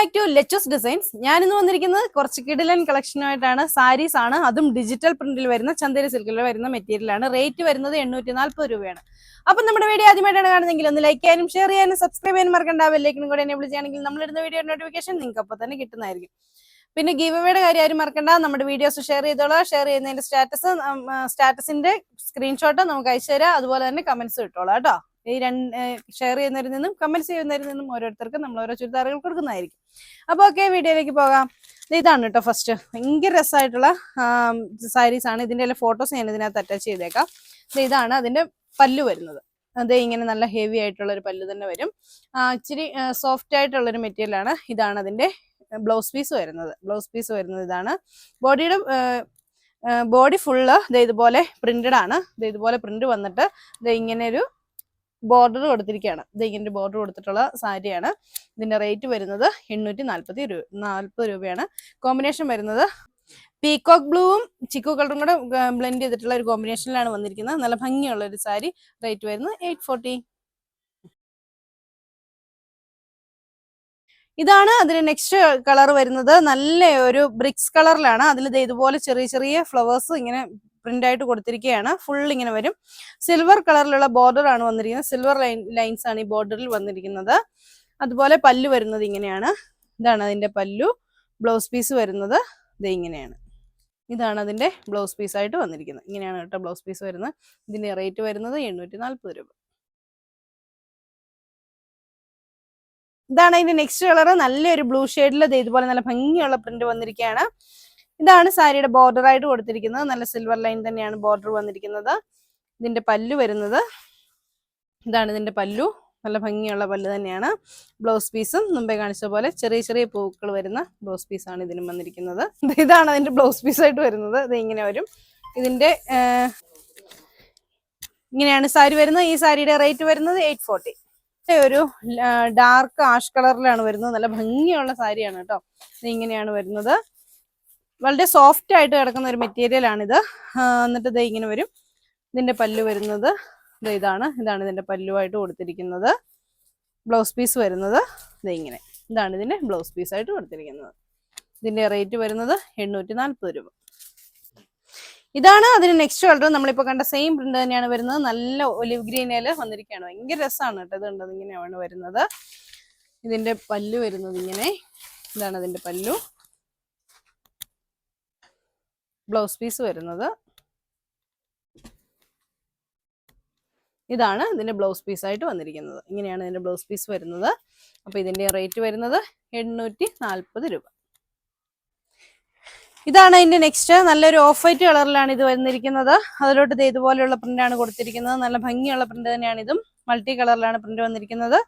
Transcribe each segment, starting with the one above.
Back to leches designs. ഞാനിന്ന് വന്നിരിക്കുന്നത് കുറച്ച് കിടിലൻ കളക്ഷനുമായിട്ടാണ്. സാരീസ് ആണ്, അതും ഡിജിറ്റൽ പ്രിന്റിൽ വരുന്ന ചന്ദേരി സിൽക്കിൽ വരുന്ന മെറ്റീരിയൽ ആണ്. റേറ്റ് വരുന്നത് 840 രൂപയാണ്. അപ്പം നമ്മുടെ വീഡിയോ ആദ്യമായിട്ടാണ് കാണുന്നതെങ്കിൽ ഒന്ന് ലൈക്ക് ചെയ്യാനും ഷെയർ ചെയ്യാനും സബ്സ്ക്രൈബ് ചെയ്യാനും മറക്കണ്ട. ബെല്ലൈക്കനും കൂടെ എനേബിൾ ചെയ്യുകയാണെങ്കിൽ നമ്മളിടുന്ന വീഡിയോ നോട്ടിഫിക്കേഷൻ നിങ്ങൾക്ക് അപ്പോൾ തന്നെ കിട്ടുന്നതായിരിക്കും. പിന്നെ ഗീവ് അവേയുടെ കാര്യം ആരും മറക്കണ്ട. നമ്മുടെ വീഡിയോസ് ഷെയർ ചെയ്തോളാം. ഷെയർ ചെയ്യുന്നതിന്റെ സ്റ്റാറ്റസിന്റെ സ്ക്രീൻഷോട്ട് നമുക്ക് അയച്ചു തരാം. അതുപോലെ തന്നെ കമന്റ്സ് കിട്ടോളാം കേട്ടോ. ഈ ഷെയർ ചെയ്യുന്നവരിൽ നിന്നും കമന്റ്സ് ചെയ്യുന്നവരിൽ നിന്നും ഓരോരുത്തർക്കും നമ്മൾ ഓരോ ചുരിദാറുകൾ കൊടുക്കുന്നതായിരിക്കും. അപ്പൊ ഓക്കെ, വീഡിയോയിലേക്ക് പോകാം. ഇതാണ് കേട്ടോ ഫസ്റ്റ്. ഭയങ്കര രസമായിട്ടുള്ള സാരീസ് ആണ്. ഇതിന്റെ എല്ലാം ഫോട്ടോസ് ഞാൻ ഇതിനകത്ത് അറ്റാച്ച് ചെയ്തേക്കാം. ഇതാണ് അതിന്റെ പല്ലു വരുന്നത്. അതേ ഇങ്ങനെ നല്ല ഹെവി ആയിട്ടുള്ള ഒരു പല്ലു തന്നെ വരും. ഇച്ചിരി സോഫ്റ്റ് ആയിട്ടുള്ള ഒരു മെറ്റീരിയൽ ആണ്. ഇതാണ് അതിന്റെ ബ്ലൗസ് പീസ് വരുന്നത്. ഇതാണ് ബോഡിയുടെ ബോഡി ഫുള്ള് ഇതുപോലെ പ്രിന്റഡ് ആണ്. ഇതുപോലെ പ്രിന്റ് വന്നിട്ട് ഇങ്ങനെ ഒരു ബോർഡർ കൊടുത്തിരിക്കുകയാണ്. ഇങ്ങനെ ബോർഡർ കൊടുത്തിട്ടുള്ള സാരിയാണ്. ഇതിന്റെ റേറ്റ് വരുന്നത് 840 രൂപയാണ്. കോമ്പിനേഷൻ വരുന്നത് പീകോക്ക് ബ്ലൂവും ചിക്കു കളറും കൂടെ ബ്ലെൻഡ് ചെയ്തിട്ടുള്ള ഒരു കോമ്പിനേഷനിലാണ് വന്നിരിക്കുന്നത്. നല്ല ഭംഗിയുള്ള ഒരു സാരി. റേറ്റ് വരുന്നത് 840. ഇതാണ് അതിന് നെക്സ്റ്റ് കളർ വരുന്നത്. നല്ല ഒരു ബ്രിക്സ് കളറിലാണ്. അതിൽ ഇതുപോലെ ചെറിയ ചെറിയ ഫ്ലവേഴ്സ് ഇങ്ങനെ പ്രിന്റ് ആയിട്ട് കൊടുത്തിരിക്കുകയാണ്. ഫുൾ ഇങ്ങനെ വരും. സിൽവർ കളറിലുള്ള ബോർഡർ ആണ് വന്നിരിക്കുന്നത്. സിൽവർ ലൈൻസ് ആണ് ഈ ബോർഡറിൽ വന്നിരിക്കുന്നത്. അതുപോലെ പല്ലു വരുന്നത് ഇങ്ങനെയാണ്. ഇതാണ് അതിന്റെ പല്ലു. ബ്ലൗസ് പീസ് വരുന്നത് ഇങ്ങനെയാണ്. ഇതാണ് അതിന്റെ ബ്ലൗസ് പീസ് ആയിട്ട് വന്നിരിക്കുന്നത്. ഇങ്ങനെയാണ് കേട്ടോ ബ്ലൗസ് പീസ് വരുന്നത്. ഇതിന്റെ റേറ്റ് വരുന്നത് 840 രൂപ. ഇതാണ് അതിന്റെ നെക്സ്റ്റ് കളർ. നല്ലൊരു ബ്ലൂ ഷെയ്ഡിൽ ഇതുപോലെ നല്ല ഭംഗിയുള്ള പ്രിന്റ് വന്നിരിക്കുകയാണ്. ഇതാണ് സാരിയുടെ ബോർഡർ ആയിട്ട് കൊടുത്തിരിക്കുന്നത്. നല്ല സിൽവർ ലൈൻ തന്നെയാണ് ബോർഡർ വന്നിരിക്കുന്നത്. ഇതിന്റെ പല്ലു വരുന്നത് ഇതാണ്. ഇതിന്റെ പല്ലു നല്ല ഭംഗിയുള്ള പല്ലു തന്നെയാണ്. ബ്ലൗസ് പീസും മുമ്പേ കാണിച്ച പോലെ ചെറിയ ചെറിയ പൂക്കൾ വരുന്ന ബ്ലൗസ് പീസാണ് ഇതിനും വന്നിരിക്കുന്നത്. ഇതാണ് അതിന്റെ ബ്ലൗസ് പീസ് ആയിട്ട് വരുന്നത്. ഇത് ഇങ്ങനെ വരും. ഇതിന്റെ ഇങ്ങനെയാണ് സാരി വരുന്നത്. ഈ സാരിയുടെ റേറ്റ് വരുന്നത് 840. ഒരു ഡാർക്ക് ആഷ് കളറിലാണ് വരുന്നത്. നല്ല ഭംഗിയുള്ള സാരിയാണ് കേട്ടോ. ഇത് ഇങ്ങനെയാണ് വരുന്നത്. വളരെ സോഫ്റ്റ് ആയിട്ട് കിടക്കുന്ന ഒരു മെറ്റീരിയൽ ആണിത്. എന്നിട്ട് ഇങ്ങനെ വരും. ഇതിന്റെ പല്ലു വരുന്നത് ഇതാണ് ഇതിന്റെ പല്ലുവായിട്ട് കൊടുത്തിരിക്കുന്നത്. ബ്ലൗസ് പീസ് വരുന്നത് ഇങ്ങനെ. ഇതാണ് ഇതിന്റെ ബ്ലൗസ് പീസ് ആയിട്ട് കൊടുത്തിരിക്കുന്നത്. ഇതിന്റെ റേറ്റ് വരുന്നത് 840 രൂപ. ഇതാണ് അതിന് നെക്സ്റ്റ് കളർ. നമ്മളിപ്പോ കണ്ട സെയിം പ്രിന്റ് തന്നെയാണ് വരുന്നത്. നല്ല ഒലിവ് ഗ്രീനില് വന്നിരിക്കുകയാണ്. ഭയങ്കര രസമാണ് കേട്ടോ. ഇത് കണ്ടത് ഇങ്ങനെയാണ് വരുന്നത്. ഇതിന്റെ പല്ലു വരുന്നത് ഇങ്ങനെ. ഇതാണ് അതിന്റെ പല്ലു. ബ്ലൗസ് പീസ് വരുന്നത് ഇതാണ്. ഇതിന്റെ ബ്ലൗസ് പീസ് ആയിട്ട് വന്നിരിക്കുന്നത്. ഇങ്ങനെയാണ് ഇതിന്റെ ബ്ലൗസ് പീസ് വരുന്നത്. അപ്പൊ ഇതിന്റെ റേറ്റ് വരുന്നത് 840 രൂപ. ഇതാണ് ഇതിന്റെ നെക്സ്റ്റ്. നല്ലൊരു ഓഫ് വൈറ്റ് കളറിലാണ് ഇത് വന്നിരിക്കുന്നത്. അതിലോട്ട് ഇതുപോലെയുള്ള പ്രിന്റ് ആണ് കൊടുത്തിരിക്കുന്നത്. നല്ല ഭംഗിയുള്ള പ്രിന്റ് തന്നെയാണ് ഇതും. മൾട്ടി കളറിലാണ് പ്രിന്റ് വന്നിരിക്കുന്നത്.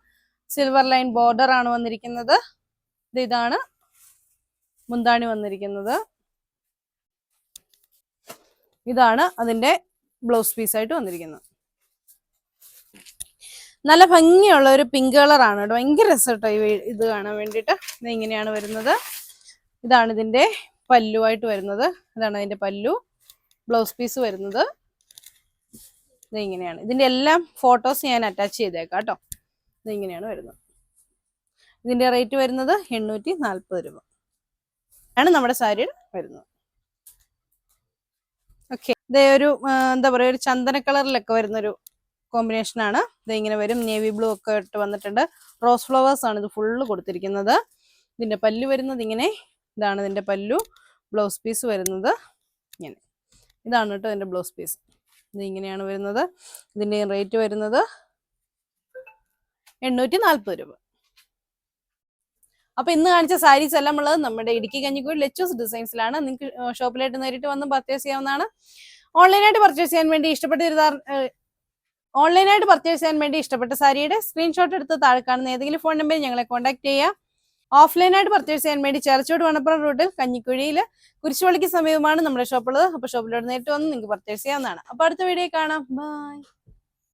സിൽവർ ലൈൻ ബോർഡർ ആണ് വന്നിരിക്കുന്നത്. ഇതാണ് മുന്താണി വന്നിരിക്കുന്നത്. ഇതാണ് അതിന്റെ ബ്ലൗസ് പീസ് ആയിട്ട് വന്നിരിക്കുന്നത്. നല്ല ഭംഗിയുള്ള ഒരു പിങ്ക് കളറാണ് കേട്ടോ. ഭയങ്കര രസം കേട്ടോ ഇത് കാണാൻ വേണ്ടിയിട്ട്. ഇത് ഇങ്ങനെയാണ് വരുന്നത്. ഇതാണ് ഇതിന്റെ പല്ലുവായിട്ട് വരുന്നത്. ഇതാണ് അതിന്റെ പല്ലു. ബ്ലൗസ് പീസ് വരുന്നത് ഇത് ഇങ്ങനെയാണ്. ഇതിന്റെ എല്ലാം ഫോട്ടോസ് ഞാൻ അറ്റാച്ച് ചെയ്തേക്കാം കേട്ടോ. ഇത് ഇങ്ങനെയാണ് വരുന്നത്. ഇതിന്റെ റേറ്റ് വരുന്നത് 840 രൂപ ആണ് നമ്മുടെ സാരിയുടെ വരുന്നത്. ഓക്കെ, ഇതേ ഒരു എന്താ പറയുക, ഒരു ചന്ദന കളറിലൊക്കെ വരുന്നൊരു കോമ്പിനേഷൻ ആണ്. ഇത് ഇങ്ങനെ വരും. നേവി ബ്ലൂ ഒക്കെ ഇട്ട് വന്നിട്ടുണ്ട്. റോസ് ഫ്ലവേഴ്സ് ആണ് ഇത് ഫുള്ള് കൊടുത്തിരിക്കുന്നത്. ഇതിന്റെ പല്ലു വരുന്നത് ഇങ്ങനെ. ഇതാണ് ഇതിന്റെ പല്ലു. ബ്ലൗസ് പീസ് വരുന്നത് ഇങ്ങനെ. ഇതാണ് കേട്ടോ ഇതിന്റെ ബ്ലൗസ് പീസ്. ഇത് ഇങ്ങനെയാണ് വരുന്നത്. ഇതിന്റെ റേറ്റ് വരുന്നത് 840 രൂപ. അപ്പൊ ഇന്ന് കാണിച്ച സാരീസ് എല്ലാം ഉള്ളത് നമ്മുടെ ഇടുക്കി കഞ്ഞിക്കോട് ലെച്ചസ് ഡിസൈൻസിലാണ്. നിങ്ങൾക്ക് ഷോപ്പിലായിട്ട് നേരിട്ട് വന്ന് പർച്ചേസ് ചെയ്യാവുന്നതാണ്. ഓൺലൈനായിട്ട് പർച്ചേസ് ചെയ്യാൻ വേണ്ടി ഇഷ്ടപ്പെട്ട സാരിയുടെ സ്ക്രീൻഷോട്ട് എടുത്ത് താഴെ കാണുന്ന ഏതെങ്കിലും ഫോൺ നമ്പറിൽ ഞങ്ങളെ കോൺടാക്ട് ചെയ്യുക. ഓഫ്ലൈനായിട്ട് പർച്ചേസ് ചെയ്യാൻ വേണ്ടി ചേർച്ചോട് വണ്ണപ്പുറം റൂട്ടിൽ കഞ്ഞിക്കുഴിയിൽ കുരിശുപള്ളിക്ക് സമീപമാണ് നമ്മുടെ ഷോപ്പുള്ളത്. അപ്പൊ ഷോപ്പിലോട്ട് നേരിട്ട് വന്ന് നിങ്ങൾക്ക് പർച്ചേസ് ചെയ്യാവുന്നതാണ്. അപ്പൊ അടുത്ത വീഡിയോ കാണാം. ബൈ.